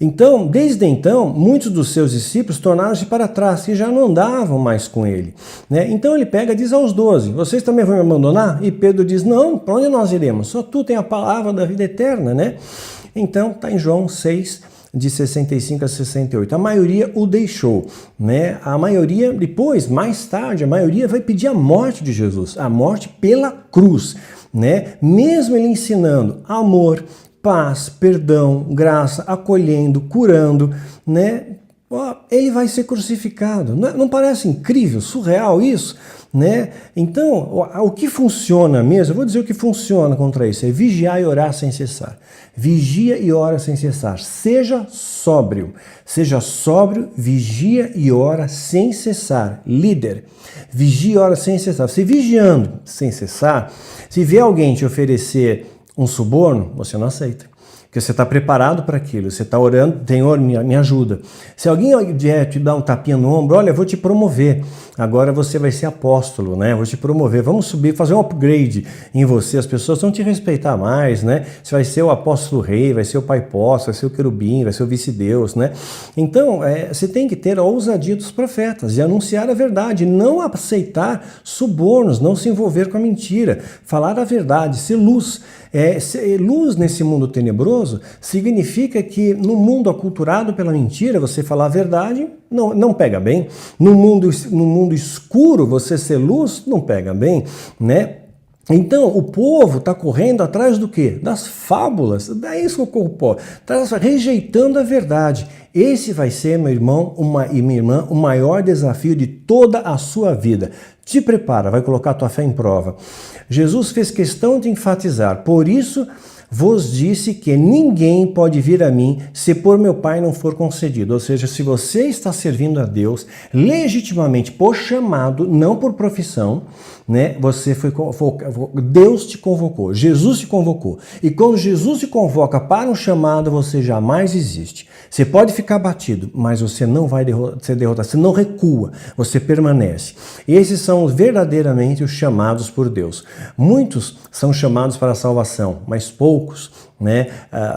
Então, desde então, muitos dos seus discípulos tornaram-se para trás e já não andavam mais com ele, né? Então ele pega e diz aos 12, vocês também vão me abandonar? E Pedro diz, não, para onde nós iremos? Só tu tem a palavra da vida eterna, né? Então, está em João 6, de 65 a 68. A maioria o deixou, né? A maioria, depois, mais tarde, a maioria vai pedir a morte de Jesus, a morte pela cruz, né? Mesmo ele ensinando amor, paz, perdão, graça, acolhendo, curando, né? Ele vai ser crucificado. Não parece incrível, surreal isso? Né? Então, o que funciona mesmo, eu vou dizer o que funciona contra isso, é vigiar e orar sem cessar. Vigia e ora sem cessar. Seja sóbrio, vigia e ora sem cessar. Líder, vigia e ora sem cessar. Você vigiando sem cessar, se vê alguém te oferecer um suborno, você não aceita. Porque você está preparado para aquilo, você está orando, Senhor, me ajuda. Se alguém vier te dar um tapinha no ombro, olha, eu vou te promover, agora você vai ser apóstolo, né? Vou te promover, vamos subir, fazer um upgrade em você, as pessoas vão te respeitar mais, né? Você vai ser o apóstolo rei, vai ser o pai posto, vai ser o querubim, vai ser o vice-deus, né? Então, você tem que ter a ousadia dos profetas e anunciar a verdade, não aceitar subornos, não se envolver com a mentira, falar a verdade, ser luz. Ser luz nesse mundo tenebroso significa que no mundo aculturado pela mentira, você falar a verdade não pega bem. No mundo escuro, você ser luz não pega bem, né? Então, o povo está correndo atrás do quê? Das fábulas. Daí isso que o povo está rejeitando a verdade. Esse vai ser, meu irmão e minha irmã, o maior desafio de toda a sua vida. Te prepara, vai colocar a tua fé em prova. Jesus fez questão de enfatizar, por isso vos disse que ninguém pode vir a mim se por meu Pai não for concedido. Ou seja, se você está servindo a Deus legitimamente por chamado, não por profissão, né? Deus te convocou, Jesus te convocou. E quando Jesus te convoca para um chamado, você jamais existe. Você pode ficar batido, mas você não vai ser derrotado, você não recua, você permanece. Esses são verdadeiramente os chamados por Deus. Muitos são chamados para a salvação, mas poucos, né,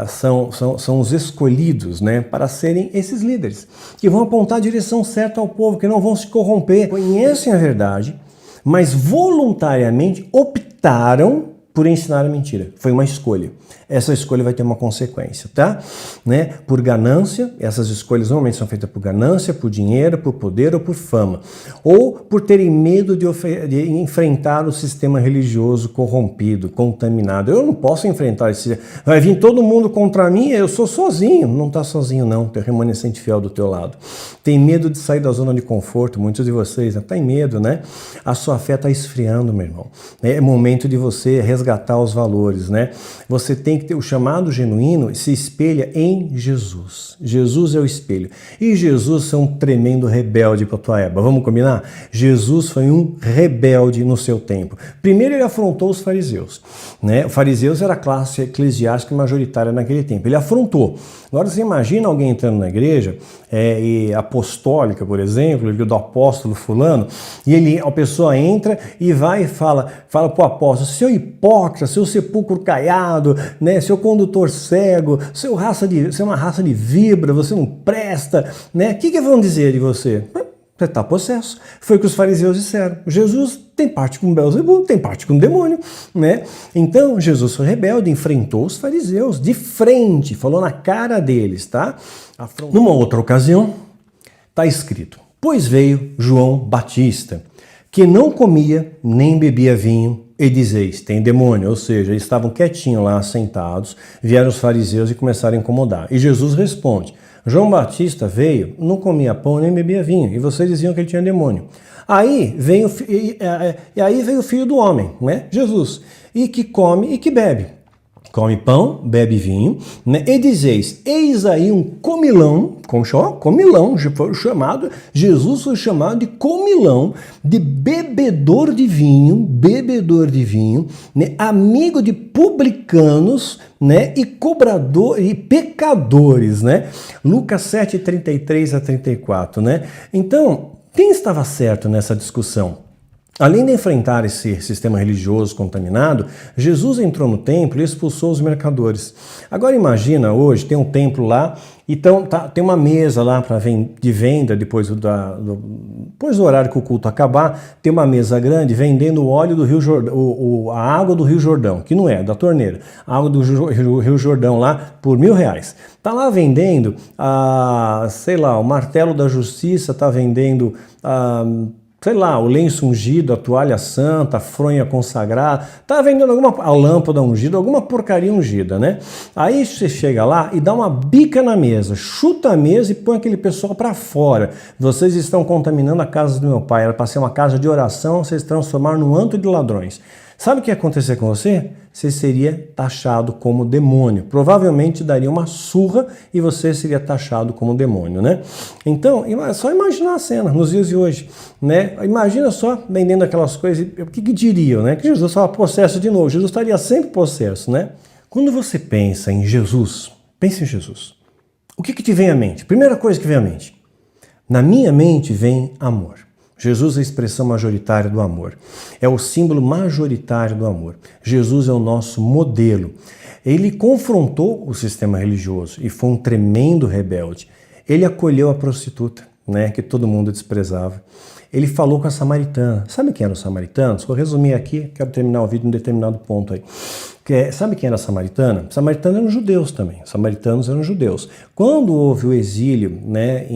são os escolhidos, né, para serem esses líderes, que vão apontar a direção certa ao povo, que não vão se corromper, conhecem a verdade, mas voluntariamente optaram por ensinar a mentira. Foi uma escolha. Essa escolha vai ter uma consequência, tá? Né? Por ganância, essas escolhas normalmente são feitas por ganância, por dinheiro, por poder ou por fama. Ou por terem medo de enfrentar o sistema religioso corrompido, contaminado. Eu não posso enfrentar esse... Vai vir todo mundo contra mim, eu sou sozinho. Não está sozinho não, tem remanescente fiel do teu lado. Tem medo de sair da zona de conforto, muitos de vocês, né? Tem medo, né? A sua fé está esfriando, meu irmão. É momento de você resgatar os valores, né? Você tem que ter o chamado genuíno, se espelha em Jesus. Jesus é o espelho. E Jesus é um tremendo rebelde para a tua época. Vamos combinar? Jesus foi um rebelde no seu tempo. Primeiro ele afrontou os fariseus, né? Os fariseus era a classe eclesiástica majoritária naquele tempo. Ele afrontou. Agora você imagina alguém entrando na igreja e apostólica, por exemplo, do apóstolo fulano, e a pessoa entra e vai e fala para o apóstolo, seu hipócrita, seu sepulcro caiado, né, seu condutor cego, você é uma raça de víbora, você não presta, né? O que vão dizer de você? Você está possesso. Foi o que os fariseus disseram. Jesus tem parte com Beelzebul, tem parte com demônio, né? Então, Jesus foi rebelde, enfrentou os fariseus de frente, falou na cara deles, tá? Numa outra ocasião, está escrito, pois veio João Batista, que não comia nem bebia vinho, e dizeis, tem demônio, ou seja, eles estavam quietinhos lá, sentados, vieram os fariseus e começaram a incomodar. E Jesus responde, João Batista veio, não comia pão nem bebia vinho, e vocês diziam que ele tinha demônio. Aí veio o Filho do Homem, né? Jesus, e que come e que bebe. Come pão, bebe vinho, né? E dizeis, eis aí um comilão, comilão, foi chamado, Jesus foi chamado de comilão, de bebedor de vinho, né? Amigo de publicanos, né? E cobrador e pecadores, né? Lucas 7, 33 a 34, né? Então, quem estava certo nessa discussão? Além de enfrentar esse sistema religioso contaminado, Jesus entrou no templo e expulsou os mercadores. Agora imagina, hoje tem um templo lá, então tem uma mesa lá de venda, depois do horário que o culto acabar, tem uma mesa grande vendendo o óleo do Rio Jordão, a água do Rio Jordão, que não é, da torneira, a água do Rio Jordão lá por R$1.000. Está lá vendendo, sei lá, o martelo da justiça está vendendo... sei lá, o lenço ungido, a toalha santa, a fronha consagrada, tá vendendo a lâmpada ungida, alguma porcaria ungida, né? Aí você chega lá e dá uma bica na mesa, chuta a mesa e põe aquele pessoal para fora. Vocês estão contaminando a casa do meu pai, era para ser uma casa de oração, vocês transformaram num antro de ladrões. Sabe o que ia acontecer com você? Você seria taxado como demônio. Provavelmente daria uma surra e você seria taxado como demônio, né? Então, é só imaginar a cena nos dias de hoje, né? Imagina só vendendo aquelas coisas, o que diriam, né? Que Jesus estava possesso de novo, Jesus estaria sempre possesso, né? Quando você pensa em Jesus, pense em Jesus. O que te vem à mente? Primeira coisa que vem à mente. Na minha mente vem amor. Jesus é a expressão majoritária do amor. É o símbolo majoritário do amor. Jesus é o nosso modelo. Ele confrontou o sistema religioso e foi um tremendo rebelde. Ele acolheu a prostituta, né, que todo mundo desprezava. Ele falou com a samaritana. Sabe quem eram os samaritanos? Vou resumir aqui, quero terminar o vídeo em um determinado ponto aí. Sabe quem era a samaritana? Samaritana eram judeus também. Os samaritanos eram judeus. Quando houve o exílio, né,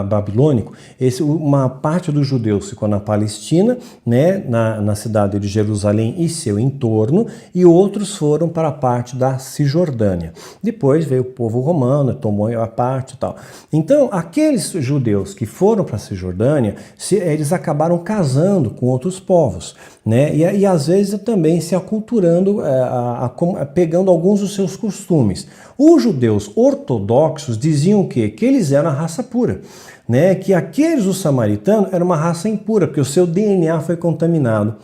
babilônico, uma parte dos judeus ficou na Palestina, né, na cidade de Jerusalém e seu entorno, e outros foram para a parte da Cisjordânia. Depois veio o povo romano, tomou a parte e tal. Então, aqueles judeus que foram para a Cisjordânia, eles acabaram casando com outros povos, né, e às vezes também se aculturando, pegando alguns dos seus costumes. Os judeus ortodoxos diziam o quê? Que eles eram a raça pura, né? Que aqueles, os samaritanos, eram uma raça impura, porque o seu DNA foi contaminado.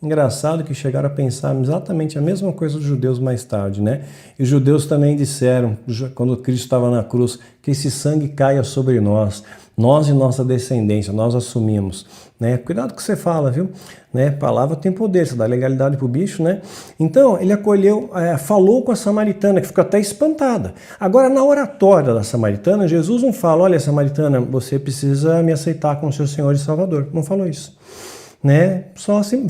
Engraçado que chegaram a pensar exatamente a mesma coisa dos judeus mais tarde, né? E os judeus também disseram, quando Cristo estava na cruz, que esse sangue caia sobre nós e nossa descendência, nós assumimos, né? Cuidado com o que você fala, viu? Né? Palavra tem poder, você dá legalidade pro bicho, né? Então, ele acolheu, falou com a samaritana, que ficou até espantada. Agora, na oratória da samaritana, Jesus não fala, olha, samaritana, você precisa me aceitar como seu Senhor e Salvador. Não falou isso, né? Só assim,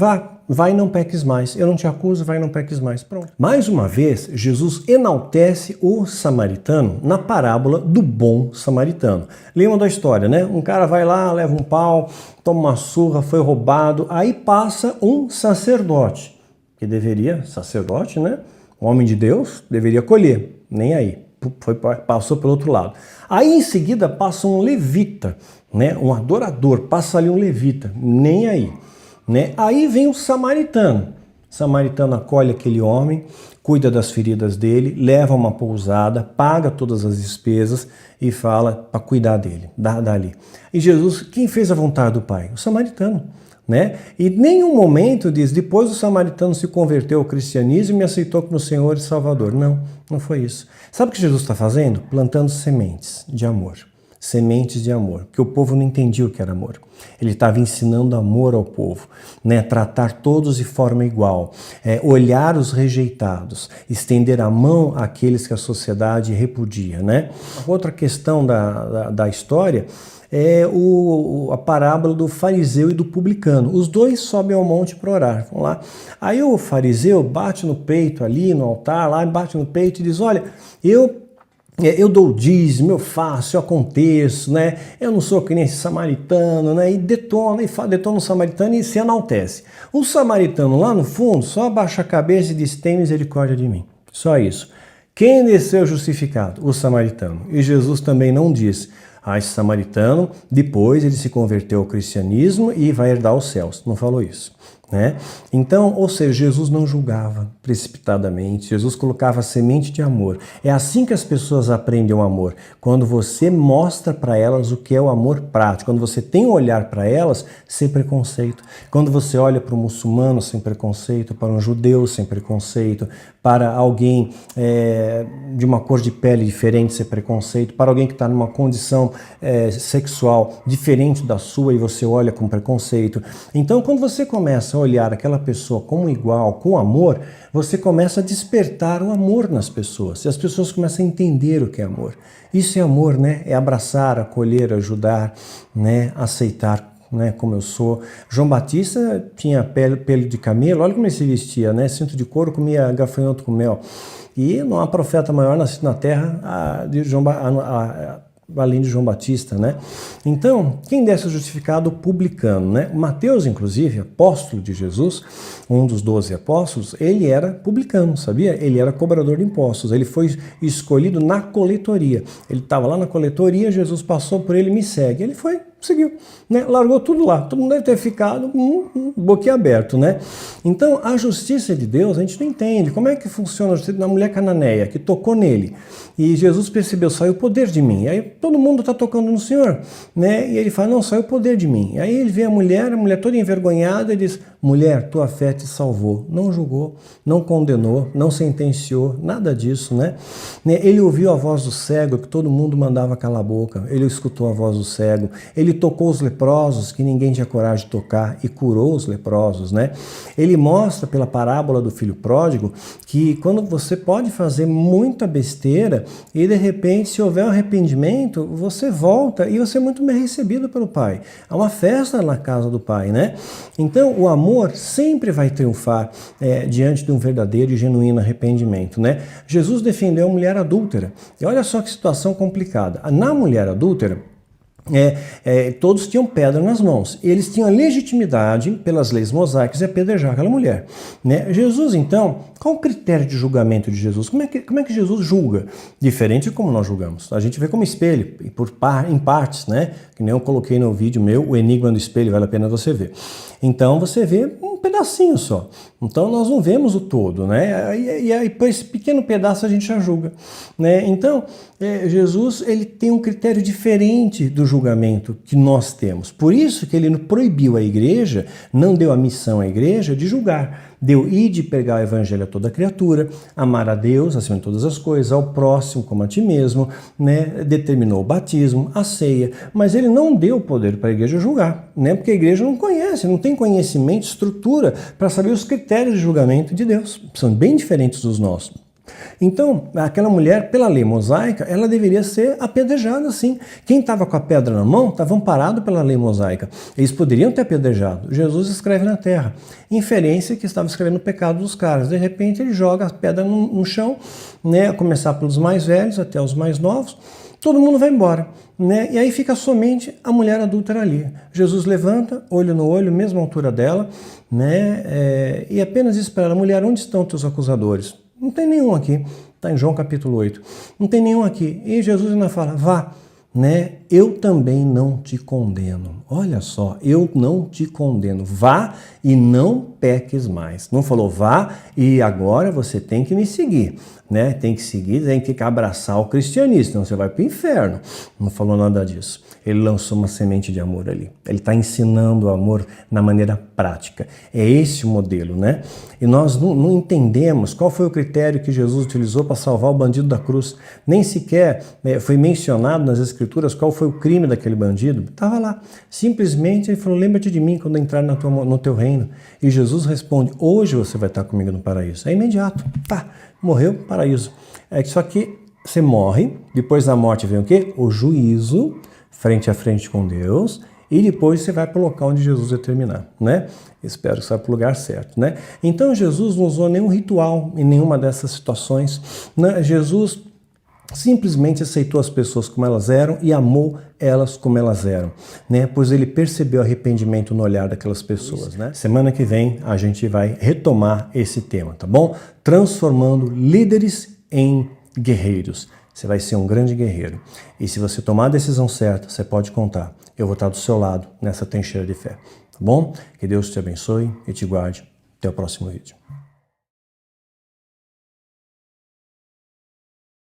vai e não peques mais. Eu não te acuso, vai e não peques mais. Pronto. Mais uma vez, Jesus enaltece o samaritano na parábola do bom samaritano. Lembra da história, né? Um cara vai lá, leva um pau, toma uma surra, foi roubado, aí passa um sacerdote, que deveria, sacerdote, né? Um homem de Deus, deveria colher, nem aí. Passou pelo outro lado. Aí em seguida passa um levita, né? Um adorador, passa ali um levita, nem aí. Né? Aí vem o samaritano. O samaritano acolhe aquele homem, cuida das feridas dele, leva uma pousada, paga todas as despesas e fala para cuidar dele, dali. E Jesus, quem fez a vontade do Pai? O samaritano. Né? E em nenhum momento diz, depois o samaritano se converteu ao cristianismo e me aceitou como Senhor e Salvador. Não, não foi isso. Sabe o que Jesus está fazendo? Plantando sementes de amor. Sementes de amor, porque o povo não entendia o que era amor. Ele estava ensinando amor ao povo, né? Tratar todos de forma igual, olhar os rejeitados, estender a mão àqueles que a sociedade repudia, né? Outra questão da história é a parábola do fariseu e do publicano. Os dois sobem ao monte para orar. Vamos lá. Aí o fariseu bate no peito ali, no altar, lá bate no peito e diz, olha, eu dou o dízimo, eu faço, eu aconteço, né? Eu não sou que nem esse samaritano, né? E detona o samaritano e se enaltece. O samaritano lá no fundo só abaixa a cabeça e diz, tem misericórdia de mim. Só isso. Quem desceu justificado? O samaritano. E Jesus também não diz, esse samaritano, depois ele se converteu ao cristianismo e vai herdar os céus. Não falou isso. Né? Então, ou seja, Jesus não julgava precipitadamente, Jesus colocava semente de amor. É assim que as pessoas aprendem o amor, quando você mostra para elas o que é o amor prático, quando você tem um olhar para elas sem preconceito, quando você olha para um muçulmano sem preconceito, para um judeu sem preconceito, para alguém de uma cor de pele diferente sem preconceito, para alguém que está numa condição sexual diferente da sua e você olha com preconceito. Então, quando você começa a olhar aquela pessoa como igual, com amor, você começa a despertar o amor nas pessoas. E as pessoas começam a entender o que é amor. Isso é amor, né? É abraçar, acolher, ajudar, né? Aceitar, né? Como eu sou. João Batista tinha pelo de camelo, olha como ele se vestia, né? Cinto de couro, comia gafanhoto com mel. E não há profeta maior nascido na terra além de João Batista, né? Então, quem desce justificado? O publicano, né? Mateus, inclusive, apóstolo de Jesus, um dos 12 apóstolos, ele era publicano, sabia? Ele era cobrador de impostos, ele foi escolhido na coletoria. Ele estava lá na coletoria, Jesus passou por ele, me segue. Ele foi, seguiu, né? Largou tudo lá. Todo mundo deve ter ficado boquiaberto, né? Então, a justiça de Deus, a gente não entende. Como é que funciona a justiça da mulher cananeia, que tocou nele? E Jesus percebeu, saiu o poder de mim. Aí todo mundo está tocando no Senhor, né? E ele fala, não, saiu o poder de mim. Aí ele vê a mulher toda envergonhada e diz, mulher, tua fé te salvou. Não julgou, não condenou, não sentenciou, nada disso, né? Ele ouviu a voz do cego, que todo mundo mandava calar a boca. Ele escutou a voz do cego. Ele tocou os leprosos, que ninguém tinha coragem de tocar, e curou os leprosos, né? Ele mostra pela parábola do filho pródigo que quando você pode fazer muita besteira e de repente, se houver um arrependimento, você volta e você é muito bem recebido pelo Pai. Há uma festa na casa do Pai, né? Então, o amor sempre vai triunfar diante de um verdadeiro e genuíno arrependimento, né? Jesus defendeu a mulher adúltera. E olha só que situação complicada. Na mulher adúltera, todos tinham pedra nas mãos. Eles tinham a legitimidade, pelas leis mosaicas, de apedrejar aquela mulher. Né? Jesus, então, qual o critério de julgamento de Jesus? Como é que Jesus julga? Diferente de como nós julgamos. A gente vê como espelho, em partes, né? Que nem eu coloquei no vídeo meu, o enigma do espelho, vale a pena você ver. Então, você vê um pedacinho só. Então, nós não vemos o todo, né? E aí, por esse pequeno pedaço, a gente já julga. Né? Então, Jesus, ele tem um critério diferente do julgamento que nós temos. Por isso que ele proibiu a igreja, não deu a missão à igreja de julgar. Deu de pregar o evangelho a toda criatura, amar a Deus acima de todas as coisas, ao próximo como a ti mesmo, né? Determinou o batismo, a ceia, mas ele não deu poder para a igreja julgar, né? Porque a igreja não conhece, não tem conhecimento, estrutura para saber os critérios de julgamento de Deus. São bem diferentes dos nossos. Então, aquela mulher, pela lei mosaica, ela deveria ser apedrejada, sim. Quem estava com a pedra na mão estava amparado pela lei mosaica. Eles poderiam ter apedrejado. Jesus escreve na terra. Inferência que estava escrevendo o pecado dos caras. De repente, ele joga a pedra no chão, né, a começar pelos mais velhos até os mais novos. Todo mundo vai embora, né? E aí fica somente a mulher adúltera ali. Jesus levanta, olho no olho, mesma altura dela, né? E apenas diz para ela: mulher, onde estão teus acusadores? Não tem nenhum aqui. Está em João capítulo 8. Não tem nenhum aqui. E Jesus ainda fala: vá, né? Eu também não te condeno. Olha só, eu não te condeno. Vá e não peques mais. Não falou vá e agora você tem que me seguir, né? Tem que seguir, tem que abraçar o cristianismo, senão você vai para o inferno. Não falou nada disso. Ele lançou uma semente de amor ali. Ele está ensinando o amor na maneira prática. É esse o modelo, né? E nós não entendemos qual foi o critério que Jesus utilizou para salvar o bandido da cruz. Nem sequer foi mencionado nas Escrituras qual foi o crime daquele bandido. Estava lá. Simplesmente ele falou: lembra-te de mim quando entrar no teu reino. E Jesus responde: hoje você vai estar comigo no paraíso. É imediato. Tá, morreu, paraíso. Só que você morre, depois da morte vem o quê? O juízo, frente a frente com Deus, e depois você vai para o local onde Jesus determinar, né? Espero que você vá para o lugar certo, né? Então Jesus não usou nenhum ritual em nenhuma dessas situações, né? Jesus simplesmente aceitou as pessoas como elas eram e amou elas como elas eram, né? Pois ele percebeu arrependimento no olhar daquelas pessoas, né? Semana que vem a gente vai retomar esse tema, tá bom? Transformando líderes em guerreiros. Você vai ser um grande guerreiro. E se você tomar a decisão certa, você pode contar. Eu vou estar do seu lado nessa trincheira de fé, tá bom? Que Deus te abençoe e te guarde. Até o próximo vídeo.